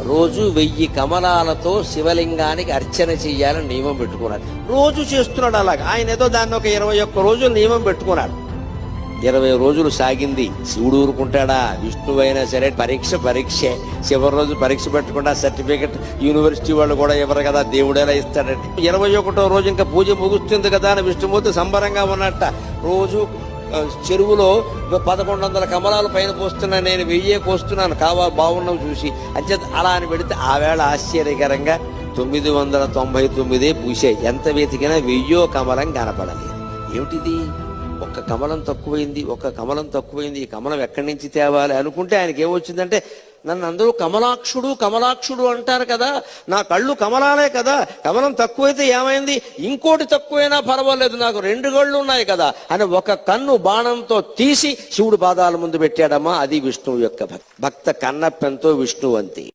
రోజు 1000 కమలాలతో శివలింగానికి అర్చన చెయ్యాలని నియమం పెట్టుకున్నాడు. రోజు చేస్తున్నాడు అలాగా. ఆయన ఏదో దాన్ని ఒక 21 రోజులు నియమం పెట్టుకున్నాడు. 20 రోజులు సాగింది. శివుడు ఊరుకుంటాడా? విష్ణువైనా సరే పరీక్షే. చివరి రోజు పరీక్ష పెట్టకుండా సర్టిఫికెట్ యూనివర్సిటీ వాళ్ళు కూడా ఇవ్వరు కదా, దేవుడేలా ఇస్తాడంటే. 21వ రోజు ఇంకా పూజ ముగుస్తుంది కదా అని విష్ణుమూర్తి సంబరంగా ఉన్నట్ట. రోజు చెరువులో 1100 కమలాలు పైన పోస్తున్నా, నేను 1000 కోస్తున్నాను, బాగున్నావు చూసి అంచేత అలా అని పెడితే ఆ వేళ ఆశ్చర్యకరంగా 999 పూసాయి. ఎంత వెతికినా 1000 కమలం కనపడలేదు. ఏమిటిది? ఒక్క కమలం తక్కువైంది. ఈ కమలం ఎక్కడి నుంచి తేవాలి అనుకుంటే ఆయనకి ఏమొచ్చిందంటే, నన్ను అందరూ కమలాక్షుడు అంటారు కదా, నా కళ్ళు కమలాలే కదా, కమలం తక్కువైతే ఏమైంది, ఇంకోటి తక్కువైనా పర్వాలేదు, నాకు 2 కళ్ళు ఉన్నాయి కదా అని ఒక కన్ను బాణంతో తీసి శివుడు పాదాల ముందు పెట్టాడమ్మా. అది విష్ణువు యొక్క భక్త కన్నప్పెంతో విష్ణువంతి.